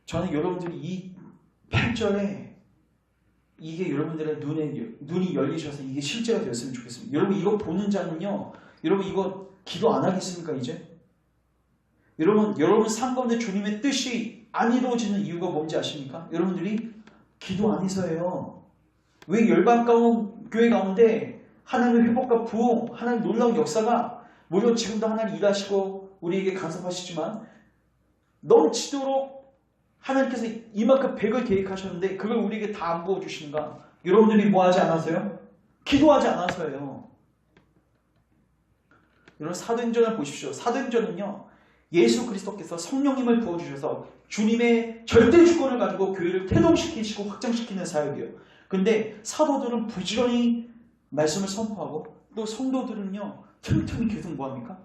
저는 여러분들이 이 8절에 이게 여러분들의 눈이 열리셔서 이게 실제가 되었으면 좋겠습니다. 여러분 이거 보는 자는요. 여러분 이거 기도 안 하겠습니까 이제? 여러분 삶 가운데 주님의 뜻이 안 이루어지는 이유가 뭔지 아십니까? 여러분들이 기도 안 해서예요. 왜 열방 교회 가운데 하나님의 회복과 부흥, 하나님 놀라운 역사가 물론 지금도 하나님 일하시고 우리에게 간섭하시지만 넘치도록 하나님께서 이만큼 100을 계획하셨는데 그걸 우리에게 다 안 부어주시는가? 여러분들이 뭐 하지 않아서요? 기도하지 않아서예요. 여러분 사도행전을 보십시오. 사도행전은요. 예수 그리스도께서 성령님을 부어주셔서 주님의 절대 주권을 가지고 교회를 태동시키시고 확장시키는 사역이에요. 근데 사도들은 부지런히 말씀을 선포하고 또 성도들은요. 틈틈이 계속 뭐합니까?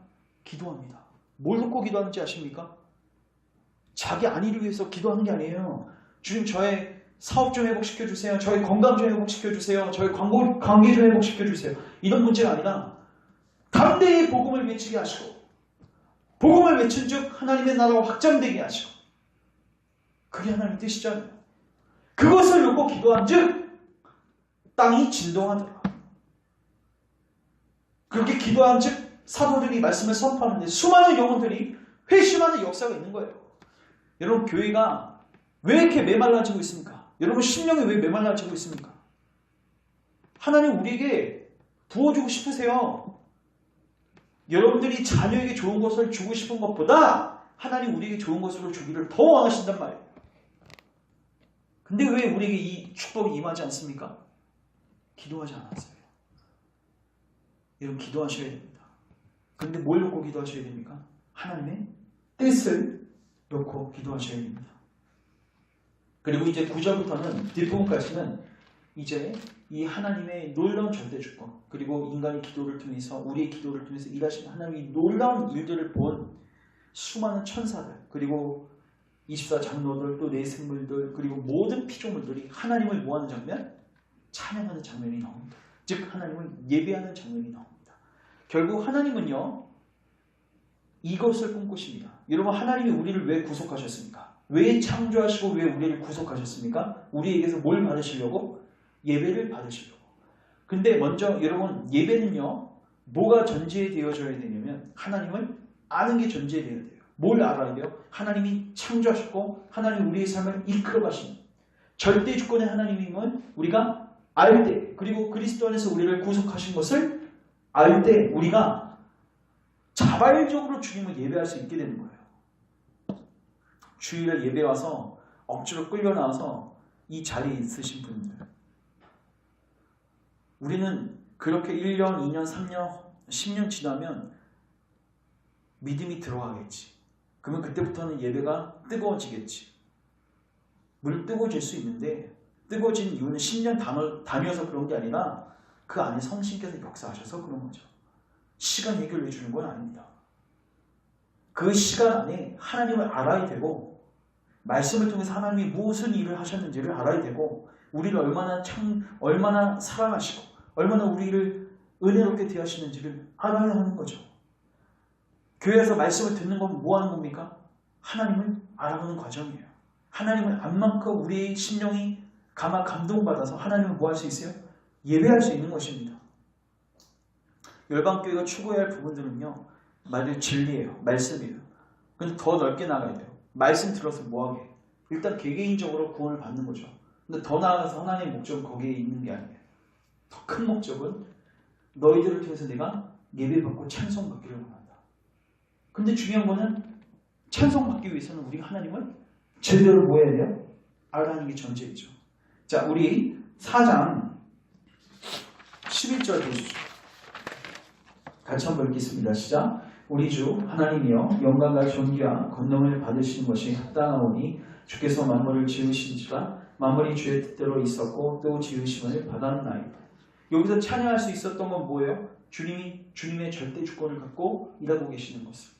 기도합니다. 뭘 놓고 기도하는지 아십니까? 자기 안위를 위해서 기도하는 게 아니에요. 주님 저의 사업 좀 회복시켜주세요. 저의 건강 좀 회복시켜주세요. 저의 관계 좀 회복시켜주세요. 이런 문제가 아니라 담대히 복음을 외치게 하시고 복음을 외친 즉 하나님의 나라가 확장되게 하시고 그게 하나님의 뜻이잖아요. 그것을 놓고 기도한 즉 땅이 진동하더라. 그렇게 기도한 즉 사도들이 말씀을 선포하는데 수많은 영혼들이 회심하는 역사가 있는 거예요. 여러분 교회가 왜 이렇게 메말라지고 있습니까? 여러분 심령이 왜 메말라지고 있습니까? 하나님 우리에게 부어주고 싶으세요. 여러분들이 자녀에게 좋은 것을 주고 싶은 것보다 하나님 우리에게 좋은 것으로 주기를 더 원하신단 말이에요. 근데 왜 우리에게 이 축복이 임하지 않습니까? 기도하지 않았어요. 여러분 기도하셔야 됩니다. 근데 뭘 놓고 기도하셔야 됩니까? 하나님의 뜻을 놓고 기도하셔야 됩니다. 그리고 이제 9절부터는 뒷부분까지는 이제 이 하나님의 놀라운 절대주권 그리고 인간의 기도를 통해서 우리의 기도를 통해서 일하시는 하나님의 놀라운 일들을 본 수많은 천사들 그리고 24 장로들 또 내 생물들 그리고 모든 피조물들이 하나님을 모하는 장면 찬양하는 장면이 나옵니다. 즉 하나님을 예배하는 장면이 나옵니다. 결국 하나님은요 이것을 꿈꾸십니다. 여러분 하나님이 우리를 왜 구속하셨습니까? 왜 창조하시고 왜 우리를 구속하셨습니까? 우리에게서 뭘 받으시려고? 예배를 받으시려고. 근데 먼저 여러분 예배는요 뭐가 전제되어져야 되냐면 하나님을 아는 게 전제되어야 돼요. 뭘 알아야 돼요? 하나님이 창조하셨고 하나님 우리의 삶을 이끌어 가시는 절대 주권의 하나님임은 우리가 알 때 그리고 그리스도 안에서 우리를 구속하신 것을 알 때 우리가 자발적으로 주님을 예배할 수 있게 되는 거예요. 주일에 예배 와서 억지로 끌려 나와서 이 자리에 있으신 분들 우리는 그렇게 1년, 2년, 3년, 10년 지나면 믿음이 들어가겠지. 그러면 그때부터는 예배가 뜨거워지겠지. 물 뜨거워질 수 있는데 뜨거워진 이유는 10년 다녀서 그런 게 아니라 그 안에 성신께서 역사하셔서 그런 거죠. 시간 해결해 주는 건 아닙니다. 그 시간 안에 하나님을 알아야 되고 말씀을 통해서 하나님이 무슨 일을 하셨는지를 알아야 되고 우리를 얼마나 사랑하시고 얼마나 우리를 은혜롭게 대하시는지를 알아야 하는 거죠. 교회에서 말씀을 듣는 건 뭐 하는 겁니까? 하나님을 알아보는 과정이에요. 하나님을 안 만큼 우리의 심령이 감동받아서 하나님을 뭐 할 수 있어요? 예배할 수 있는 것입니다. 열방교회가 추구해야 할 부분들은요. 말 진리예요. 말씀이에요. 근데 더 넓게 나가야 돼요. 말씀 들어서 뭐하게? 일단 개개인적으로 구원을 받는 거죠. 근데 더 나아가서 하나님의 목적은 거기에 있는 게 아니에요. 더 큰 목적은 너희들을 통해서 내가 예배받고 찬송받기를 원한다. 근데 중요한 거는 찬송받기 위해서는 우리가 하나님을 제대로 뭐 해야 돼요? 알아가는 게 전제이죠. 자, 우리 4장 11절 보시죠. 같이 한번 읽겠습니다. 시작. 우리 주 하나님이여 영광과 존귀와 권능을 받으시는 것이 합당하오니 주께서 만물을 지으신지라 만물이 주의 뜻대로 있었고 또 지으심을 받았나이다. 여기서 찬양할 수 있었던 건 뭐예요? 주님의 절대 주권을 갖고 일하고 계시는 것을.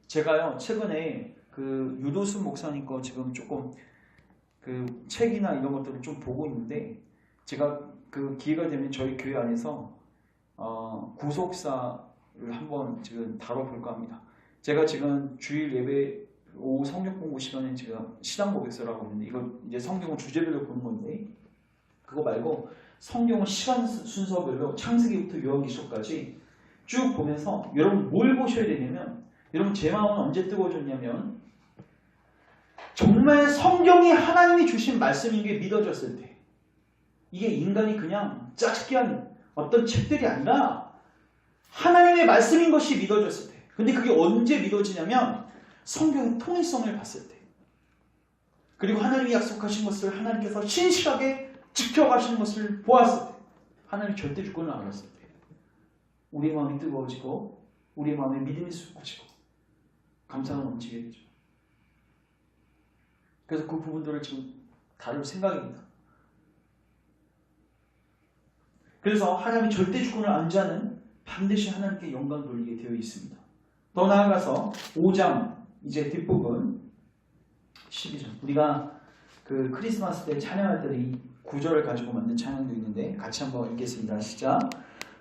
제가요 최근에 그 유도순 목사님 거 지금 조금 그 책이나 이런 것들을 좀 보고 있는데 제가 그 기회가 되면 저희 교회 안에서 구속사를 한번 지금 다뤄볼까 합니다. 제가 지금 주일 예배 오후 성경 공부 시간에 제가 신앙 고백서라고 하는데 이거 이제 성경을 주제별로 보는 건데 그거 말고 성경을 시간 순서별로 창세기부터 요한계시록까지 쭉 보면서 여러분 뭘 보셔야 되냐면 여러분 제 마음은 언제 뜨거워졌냐면 정말 성경이 하나님이 주신 말씀인 게 믿어졌을 때 이게 인간이 그냥 짜깁기한 어떤 책들이 아니라 하나님의 말씀인 것이 믿어졌을 때 근데 그게 언제 믿어지냐면 성경의 통일성을 봤을 때 그리고 하나님이 약속하신 것을 하나님께서 신실하게 지켜가시는 것을 보았을 때 하나님의 절대 주권을 알았을 때 우리의 마음이 뜨거워지고 우리의 마음에 믿음이 쏟아지고 감사가 넘치게 되죠. 그래서 그 부분들을 지금 다룰 생각입니다. 그래서 하나님의 절대 주권을 안 자는 반드시 하나님께 영광 돌리게 되어 있습니다. 더 나아가서 5장 이제 뒷부분 12절 우리가 그 크리스마스 때 찬양할 때 이 구절을 가지고 만든 찬양도 있는데 같이 한번 읽겠습니다. 시작.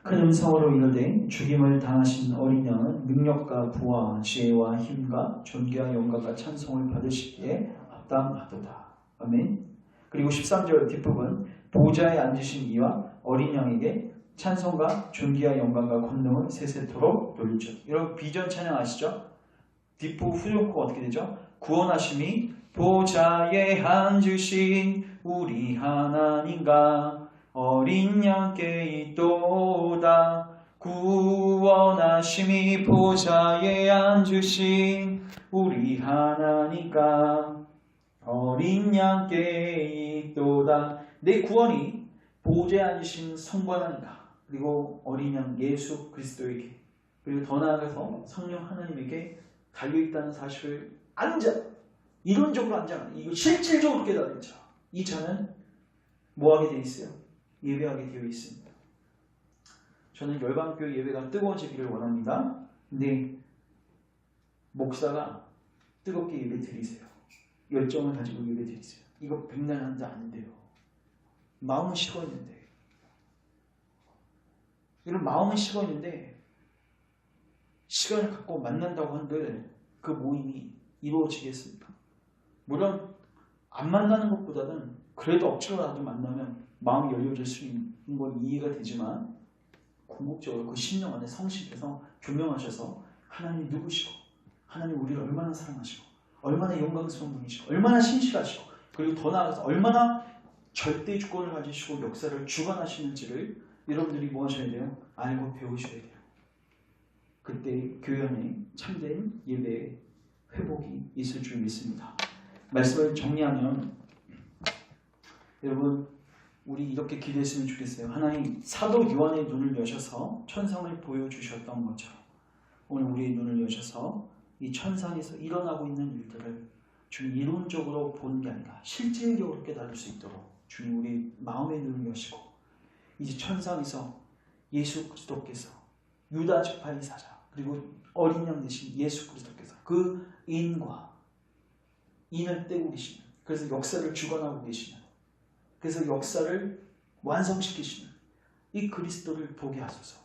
큰 음성으로 이르되 죽임을 당하신 어린 양은 능력과 부와 지혜와 힘과 존귀와 영광과 찬송을 받으시기에 합당하도다. 아멘. 그리고 13절 뒷부분 보좌에 앉으신 이와 어린 양에게 찬송과 존귀와 영광과 권능을 세세토록 돌리죠. 여러분 비전 찬양 아시죠? 뒷부분 후렴구가 어떻게 되죠? 구원하심이 보좌에 앉으신 우리 하나님과 어린 양께 있도다. 구원하심이 보좌에 앉으신 우리 하나님과 어린 양께 있도다. 내 구원이 보좌에 앉으신 성부 하나님과 그리고 어린 양 예수 그리스도에게 그리고 더 나아가서 성령 하나님에게 달려있다는 사실을 이론적으로 앉아 이거 실질적으로 깨달은 자. 이 자는 뭐하게 되어 있어요? 예배하게 되어 있습니다. 저는 열방교회 예배가 뜨거워지기를 원합니다. 근데 목사가 뜨겁게 예배 드리세요. 열정을 가지고 예배 드리세요. 이거 백날 하는데 안 돼요. 마음은 식어 있는데 이런 마음은 식어 있는데 시간을 갖고 만난다고 한들 그 모임이 이루어지겠습니까? 물론 안 만나는 것보다는 그래도 억지로라도 만나면 마음이 열려질 수 있는 건 이해가 되지만 궁극적으로 그 심령 안에 성신께서 규명하셔서 하나님이 누구시고 하나님 우리를 얼마나 사랑하시고 얼마나 영광스러운 분이시고 얼마나 신실하시고 그리고 더 나아가서 얼마나 절대 주권을 가지시고 역사를 주관하시는지를 여러분들이 뭐 하셔야 돼요? 알고 배우셔야 돼요. 그때 교회 안에 참된 예배의 회복이 있을 줄 믿습니다. 말씀을 정리하면 여러분 우리 이렇게 기도했으면 좋겠어요. 하나님 사도 요한의 눈을 여셔서 천상을 보여주셨던 것처럼 오늘 우리의 눈을 여셔서 이 천상에서 일어나고 있는 일들을 주님 이론적으로 보는 게 아니라 실질적으로 깨달을 수 있도록 주님 우리 마음의 눈을 여시고 이제 천상에서 예수 그리스도께서 유다 지파의 사자 그리고 어린 양 되신 예수 그리스도께서 그 인을 떼우리시는 그래서 역사를 주관하고 계시는 그래서 역사를 완성시키시는 이 그리스도를 보게 하소서.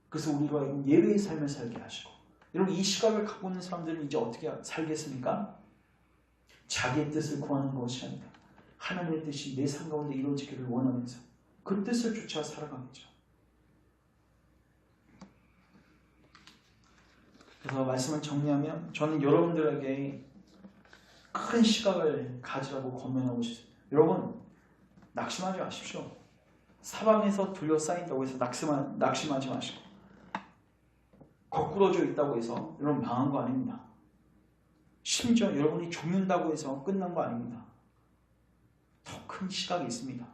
그래서 우리로 하여금 예배의 삶을 살게 하시고 여러분 이 시각을 갖고 있는 사람들은 이제 어떻게 살겠습니까? 자기의 뜻을 구하는 것이 아니라 하나님의 뜻이 내 삶 가운데 이루어지기를 원하면서 그 뜻을 쫓아 살아가겠죠. 그래서 말씀을 정리하면 저는 여러분들에게 큰 시각을 가지라고 권면하고 싶습니다. 여러분 낙심하지 마십시오. 사방에서 둘러싸인다고 해서 낙심하지 마시고 거꾸러져 있다고 해서 여러분 망한 거 아닙니다. 심지어 여러분이 죽는다고 해서 끝난 거 아닙니다. 더 큰 시각이 있습니다.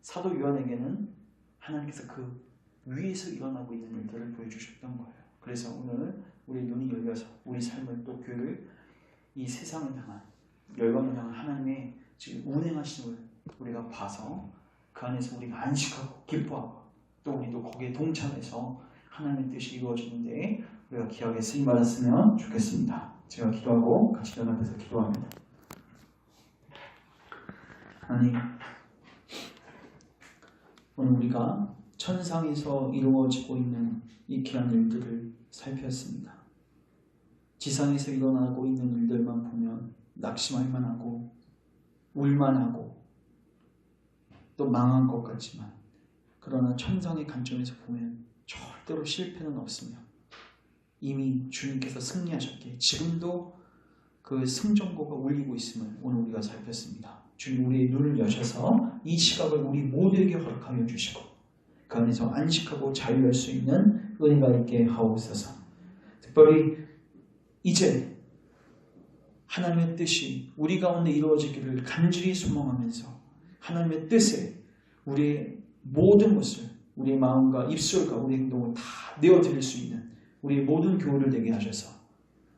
사도 요한에게는 하나님께서 그 위에서 일어나고 있는 일들을 보여주셨던 거예요. 그래서 오늘 우리 눈이 열려서 우리 삶을 또 교회를 이 세상을 향한 열방을 향한 하나님의 지금 운행하심을 우리가 봐서 그 안에서 우리가 안식하고 기뻐하고 또 우리도 거기에 동참해서 하나님의 뜻이 이루어지는데 우리가 기억에 쓰임받았으면 좋겠습니다. 제가 기도하고 같이 연합해서 기도합니다. 하나님 오늘 우리가 천상에서 이루어지고 있는 이 귀한 일들을 살폈습니다. 지상에서 일어나고 있는 일들만 보면 낙심할만 하고 울만 하고 또 망한 것 같지만 그러나 천상의 관점에서 보면 절대로 실패는 없으며 이미 주님께서 승리하셨기에 지금도 그 승전고가 울리고 있음을 오늘 우리가 살폈습니다. 주님 우리의 눈을 여셔서 이 시각을 우리 모두에게 허락하여 주시고 그 안에서 안식하고 자유할 수 있는 은혜가 있게 하옵소서. 특별히 이제 하나님의 뜻이 우리 가운데 이루어지기를 간절히 소망하면서 하나님의 뜻에 우리의 모든 것을 우리의 마음과 입술과 우리의 행동을 다 내어드릴 수 있는 우리의 모든 교훈을 되게 하셔서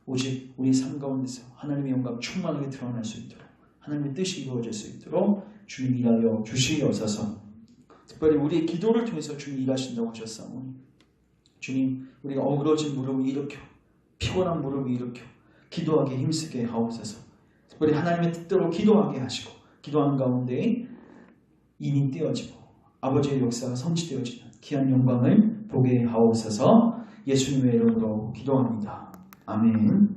오직 우리 삶 가운데서 하나님의 영광 충만하게 드러날 수 있도록 하나님의 뜻이 이루어질 수 있도록 주님 일하여 주시옵소서. 특별히 우리의 기도를 통해서 주님 일하신다고 하셨사오니 주님 우리가 어그러진 무릎을 일으켜 피곤한 무릎을 일으켜 기도하게 힘쓰게 하옵소서. 특별히 하나님의 뜻대로 기도하게 하시고 기도하는 가운데 인이 떼어지고 아버지의 역사가 성취되어지는 귀한 영광을 보게 하옵소서. 예수님의 이름으로 기도합니다. 아멘.